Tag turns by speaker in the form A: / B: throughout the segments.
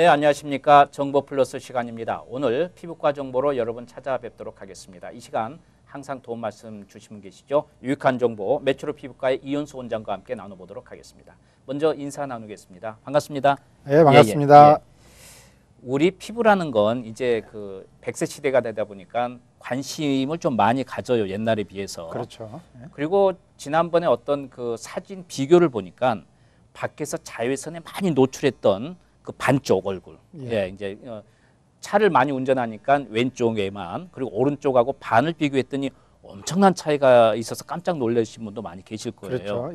A: 네, 안녕하십니까. 정보 플러스 시간입니다. 오늘 피부과 정보로 여러분 찾아뵙도록 하겠습니다. 이 시간 항상 도움 말씀 주시면 계시죠. 유익한 정보 매추로 피부과의 이현수 원장과 함께 나눠보도록 하겠습니다. 먼저 인사 나누겠습니다. 반갑습니다.
B: 네, 반갑습니다.
A: 우리 피부라는 건 이제 그 100세 시대가 되다 보니까 관심을 좀 많이 가져요. 옛날에 비해서.
B: 그렇죠.
A: 그리고 지난번에 어떤 그 사진 비교를 보니까 밖에서 자외선에 많이 노출했던 그 반쪽 얼굴. 이제 차를 많이 운전하니까 왼쪽에만, 그리고 오른쪽하고 반을 비교했더니 엄청난 차이가 있어서 깜짝 놀라신 분도 많이 계실 거예요.
B: 그렇죠.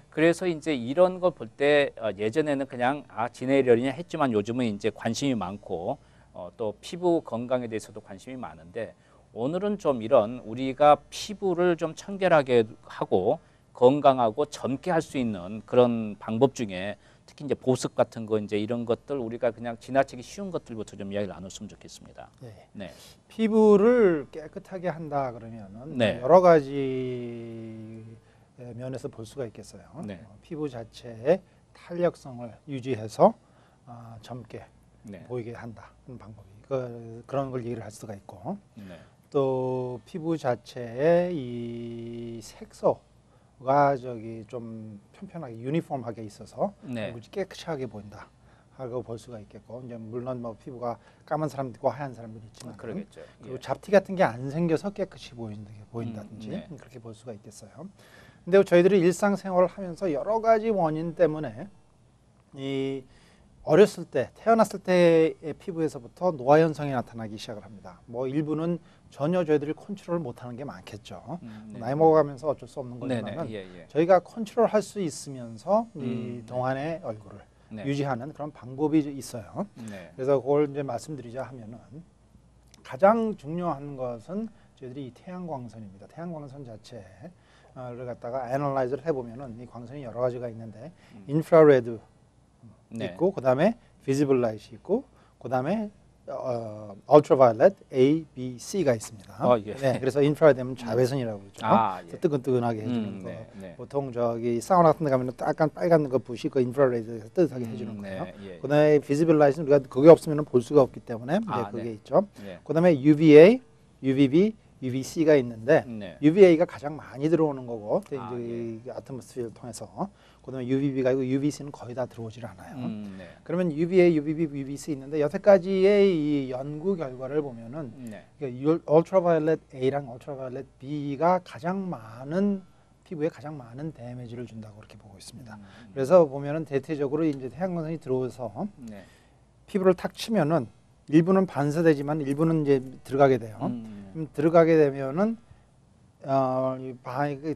A: 그래서 이제 이런 걸 볼 때 예전에는 그냥 지내려냐 했지만 요즘은 이제 관심이 많고 또 피부 건강에 대해서도 관심이 많은데, 오늘은 좀 이런 우리가 피부를 좀 청결하게 하고 건강하고 젊게 할 수 있는 그런 방법 중에 특히 이제 보습 같은 거 이제 이런 것들 우리가 그냥 지나치기 쉬운 것들부터 좀 이야기를 나눴으면 좋겠습니다. 네.
B: 피부를 깨끗하게 한다 그러면은 여러 가지 면에서 볼 수가 있겠어요. 피부 자체의 탄력성을 유지해서 젊게 보이게 한다 그런 방법이 그런 걸 얘기를 할 수가 있고, 또 피부 자체의 이 색소 가 좀 편편하게 유니폼하게 있어서 깨끗하게 보인다 하고 볼 수가 있겠고, 이제 물론 뭐 피부가 까만 사람도 있고 하얀 사람들이 있지만
A: 그러겠죠.
B: 그리고 잡티 같은 게 안 생겨서 깨끗이 보인다든지 그렇게 볼 수가 있겠어요. 근데 저희들이 일상생활을 하면서 여러 가지 원인 때문에 이 어렸을 때 태어났을 때의 피부에서부터 노화 현상이 나타나기 시작을 합니다. 뭐 일부는 전혀 저희들이 컨트롤 못하는 게 많겠죠. 나이 먹어가면서 어쩔 수 없는 거지만 저희가 컨트롤 할 수 있으면서 이 동안의 얼굴을 유지하는 그런 방법이 있어요. 그래서 그걸 이제 말씀드리자 하면은 가장 중요한 것은 저희들이 이 태양광선입니다. 태양광선 자체를 갖다가 애널라이즈를 해보면은 이 광선이 여러 가지가 있는데 인프라레드 있고, 그 다음에 비지블 라이트 있고, 그 다음에 울트라바이올렛 A, B, C가 있습니다. 그래서 인프라레드 하면 자외선이라고 그러죠. 뜨끈뜨끈하게 해주는 거. 보통 저기 사우나 같은 데 가면 약간 빨간 거 부시 그 인프라레드에서 뜨뜻하게 해주는 거예요. 그 다음에 비지블 라이트는 우리가 그게 없으면 볼 수가 없기 때문에 그게 있죠. 그 다음에 UVA, UVB, UVC가 있는데 UVA가 가장 많이 들어오는 거고, 이제 아트모스피어를 통해서. 그다음에 UVB가 있고 UVC는 거의 다 들어오질 않아요. 그러면 UVA, UVB, UVC 있는데 여태까지의 이 연구 결과를 보면은 울트라바이올렛 A랑 울트라바이올렛 B가 가장 많은 피부에 가장 많은 데미지를 준다고 그렇게 보고 있습니다. 그래서 보면은 대체적으로 이제 태양광선이 들어오서 피부를 탁 치면은 일부는 반사되지만 일부는 이제 들어가게 돼요. 들어가게 되면은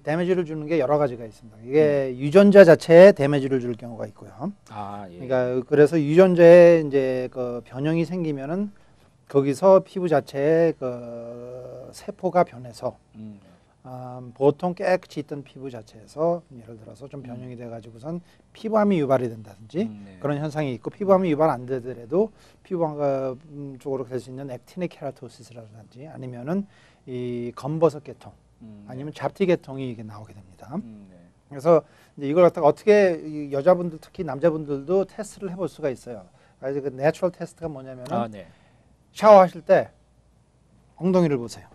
B: 데미지를 주는 게 여러 가지가 있습니다. 이게 유전자 자체에 데미지를 줄 경우가 있고요. 그러니까 그래서 유전자에 이제 그 변형이 생기면은 거기서 피부 자체의 그 세포가 변해서 보통 깨끗이 있던 피부 자체에서 예를 들어서 좀 변형이 돼가지고선 피부암이 유발이 된다든지 그런 현상이 있고, 피부암이 유발 안 되더라도 피부암 쪽으로 될 수 있는 액티닉 케라토시스라든지 아니면은 이 검버섯 계통 아니면 잡티 계통이 이게 나오게 됩니다. 그래서 이제 이걸 갖다가 어떻게 여자분들 특히 남자분들도 테스트를 해볼 수가 있어요. 그래서 그 내추럴 테스트가 뭐냐면은 샤워하실 때 엉덩이를 보세요.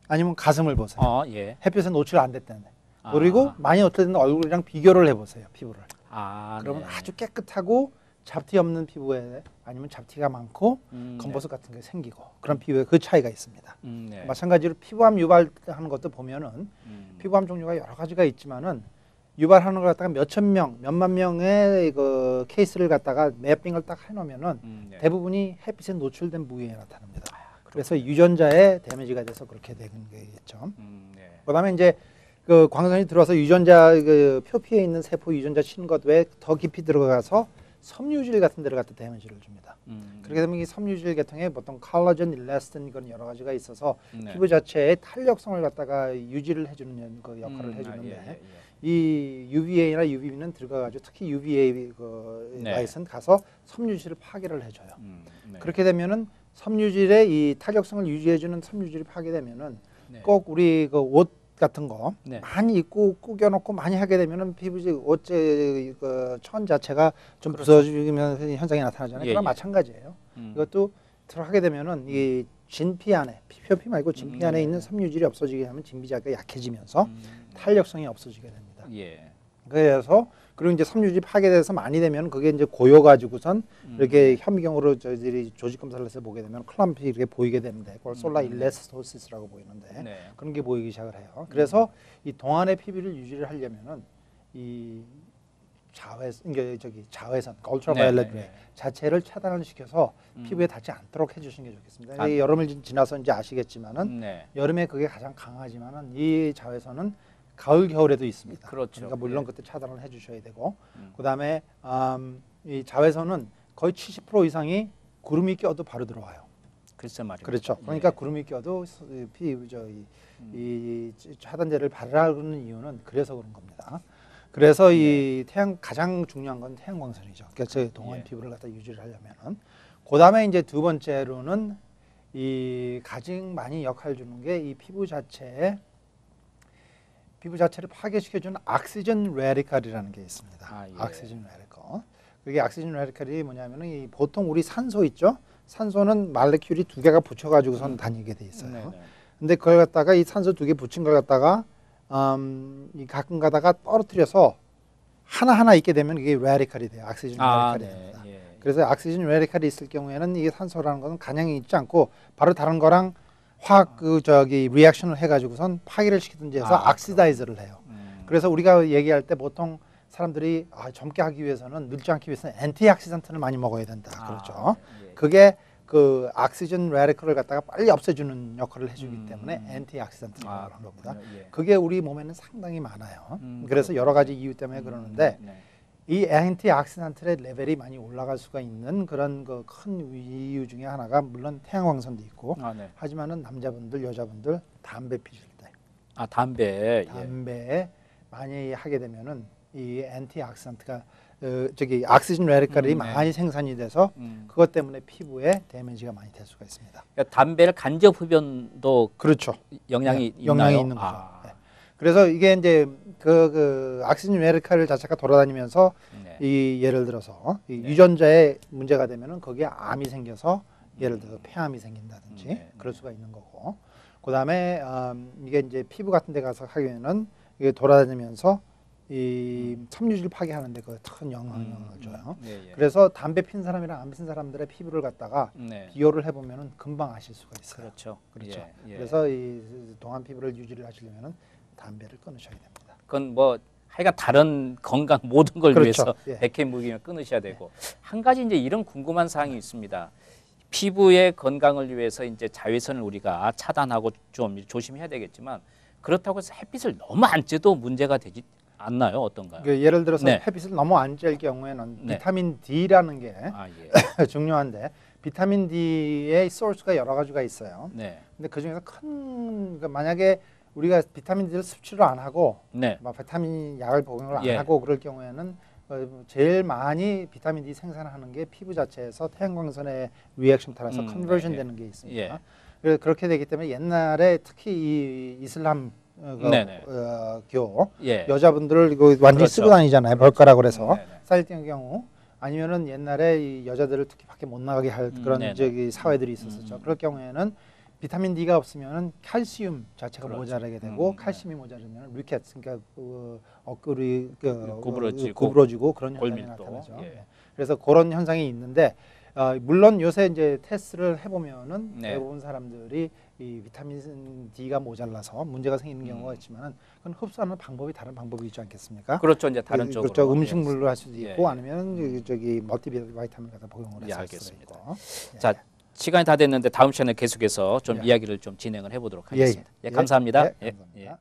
B: 아니면 가슴을 보세요. 햇빛에 노출 안 됐다는데. 그리고 많이 노출된 얼굴이랑 비교를 해보세요. 피부를. 그러면 아주 깨끗하고 잡티 없는 피부에 아니면 잡티가 많고 검버섯 같은 게 생기고 그런 피부에 그 차이가 있습니다. 마찬가지로 피부암 유발하는 것도 보면은 피부암 종류가 여러 가지가 있지만은 유발하는 걸 갖다가 몇천 명, 몇만 명의 그 케이스를 갖다가 매핑을 딱 해놓으면은 대부분이 햇빛에 노출된 부위에 나타납니다. 그래서 유전자에 데미지가 돼서 그렇게 되는 게겠죠. 그다음에 이제 그 광선이 들어와서 유전자 그 표피에 있는 세포 유전자 치는 것 외에 더 깊이 들어가서 섬유질 같은 데를 갖다 데미지를 줍니다. 그렇게 되면 이 섬유질 계통에 보통 콜라겐, 일라스틴 그런 여러 가지가 있어서 피부 자체의 탄력성을 갖다가 유지를 해주는 그 역할을 해주는데 이 UVA나 UVB는 들어가가지고 특히 UVA 그 라이트는 가서 섬유질을 파괴를 해줘요. 그렇게 되면은 섬유질의 이 탄력성을 유지해주는 섬유질이 파괴되면은 꼭 우리 그 옷 같은 거
A: 네.
B: 많이 입고 꾸겨놓고 많이 하게 되면은 피부지 옷의 그천 자체가 좀
A: 그렇죠.
B: 부서지면서 현상이 나타나잖아요.
A: 예,
B: 그럼
A: 예.
B: 마찬가지예요. 이것도 들어가게 되면은 이 진피 안에 표피 말고 진피 안에 있는 섬유질이 없어지게 하면 진피자가 약해지면서 탄력성이 없어지게 됩니다.
A: 예.
B: 그래서 그리고 이제 섬유질이 파괴돼서 많이 되면 그게 이제 고여가지고선 이렇게 현미경으로 저희들이 조직 검사를 해서 보게 되면 클럼피 이렇게 보이게 되는데 그걸 솔라 일레스토시스라고 보이는데
A: 네.
B: 그런 게 보이기 시작을 해요. 그래서 이 동안의 피부를 유지를 하려면은 이 자외선, 울트라바이올렛 레이 자체를 차단을 시켜서 피부에 닿지 않도록 해주시는 게 좋겠습니다. 이 여름을 지나서 이제 아시겠지만은 여름에 그게 가장 강하지만은 이 자외선은 가을 겨울에도 있습니다.
A: 그렇죠.
B: 그러니까 물론 그때 차단을 해주셔야 되고 그다음에 이 자외선은 거의 70% 이상이 구름이 껴도 바로 들어와요.
A: 글쎄 말이죠.
B: 그렇죠. 그러니까 구름이 껴도 이 차단제를 바르는 이유는 그래서 그런 겁니다. 그래서 이 가장 중요한 건 태양광선이죠. 그러니까 저희 동안 피부를 갖다 유지를 하려면은 그다음에 이제 두 번째로는 이 가장 많이 역할을 주는 게 이 피부 자체를 파괴시켜주는 옥시전 레디컬이라는 게 있습니다. 옥시전 레디컬. 그게 옥시전 레디컬이 뭐냐면은 이 보통 우리 산소 있죠. 산소는 말레큐리 두 개가 붙여가지고선 다니게 돼 있어요. 근데 그걸 갖다가 이 산소 두 개 붙인 걸 갖다가 이 가끔 가다가 떨어뜨려서 하나 있게 되면 이게 레디컬이 돼요. 옥시전 레디컬이 됩니다. 그래서 옥시전 레디컬이 있을 경우에는 이게 산소라는 것은 간형이 있지 않고 바로 다른 거랑 화학 리액션을 해가지고선 파괴를 시키든지 해서 옥시다이즈를 해요. 그래서 우리가 얘기할 때 보통 사람들이 젊게 하기 위해서는 늙지 않기 위해서는 엔티옥시던트를 많이 먹어야 된다. 그렇죠. 그게 그 옥시전 레디컬을 갖다가 빨리 없애주는 역할을 해주기 때문에 엔티옥시던트라고 하는 겁니다. 그게 우리 몸에는 상당히 많아요. 그래서 여러 가지 이유 때문에 그러는데 이 엔티옥시던트의 레벨이 많이 올라갈 수가 있는 그런 그 큰 이유 중에 하나가 물론 태양광선도 있고 하지만은 남자분들 여자분들 담배 피실 때 담배에 많이 하게 되면은 이 엔티옥시던트가 옥시전 레디컬이 많이 생산이 돼서 그것 때문에 피부에 데미지가 많이 될 수가 있습니다.
A: 그러니까 담배를 간접 흡연도
B: 그렇죠.
A: 영향이
B: 영향이 있는 거죠. 그래서 이게 이제 그 옥시전 레디컬 자체가 돌아다니면서 이 예를 들어서 이 유전자에 문제가 되면은 거기에 암이 생겨서 예를 들어서 폐암이 생긴다든지 그럴 수가 있는 거고 그다음에 이게 이제 피부 같은 데 가서 하면은 이게 돌아다니면서 이 섬유질 파괴하는데 그 큰 영향을 줘요. 그래서 담배 핀 사람이랑 안 핀 사람들의 피부를 갖다가 비교를 해보면은 금방 아실 수가 있어요. 그렇죠. 그래서 이 동안 피부를 유지를 하시려면은 담배를 끊으셔야 됩니다.
A: 그건 뭐 하여간 다른 건강 모든 걸 위해서 백해무기면 끊으셔야 되고 한 가지 이제 이런 궁금한 사항이 있습니다. 피부의 건강을 위해서 이제 자외선을 우리가 차단하고 좀 조심해야 되겠지만 그렇다고 해서 햇빛을 너무 안 쬐도 문제가 되지 않나요? 어떤가요?
B: 예를 들어서 햇빛을 너무 안 쬐일 경우에는 비타민 D라는 게 중요한데 비타민 D의 소스가 여러 가지가 있어요. 근데 그 중에서 그러니까 만약에 우리가 비타민 D를 섭취를 안 하고 막 비타민 약을 복용을 안 하고 그럴 경우에는 제일 많이 비타민 D 생산하는 게 피부 자체에서 태양광선의 리액션 따라서 컨버전 되는 게 있습니다. 그래서 그렇게 되기 때문에 옛날에 특히 이 이슬람 교 여자분들을 이거 완전히 쓰고 다니잖아요. 벌가라고 해서 쌀 경우 아니면은 옛날에 이 여자들을 특히 밖에 못 나가게 할 그런 사회들이 있었었죠. 그럴 경우에는 비타민 D가 없으면은 칼슘 자체가 모자라게 되고 칼슘이 모자르면 리켓 그러니까 얼굴이 구부러지고 그런 현상이 나타나죠. 그래서 그런 현상이 있는데 물론 요새 이제 테스트를 해보면은 대부분 사람들이 이 비타민 D가 모자라서 문제가 생기는 경우가 있지만은 그건 흡수하는 방법이 다른 방법이 있지 않겠습니까?
A: 그렇죠. 이제 다른 쪽으로.
B: 그렇죠. 음식물로 할 수도 있고 아니면 멀티비타민 갖다 복용을 해서
A: 알겠습니다. 자, 시간이 다 됐는데 다음 시간에 계속해서 좀 이야기를 좀 진행을 해보도록 하겠습니다. 감사합니다.
B: 감사합니다.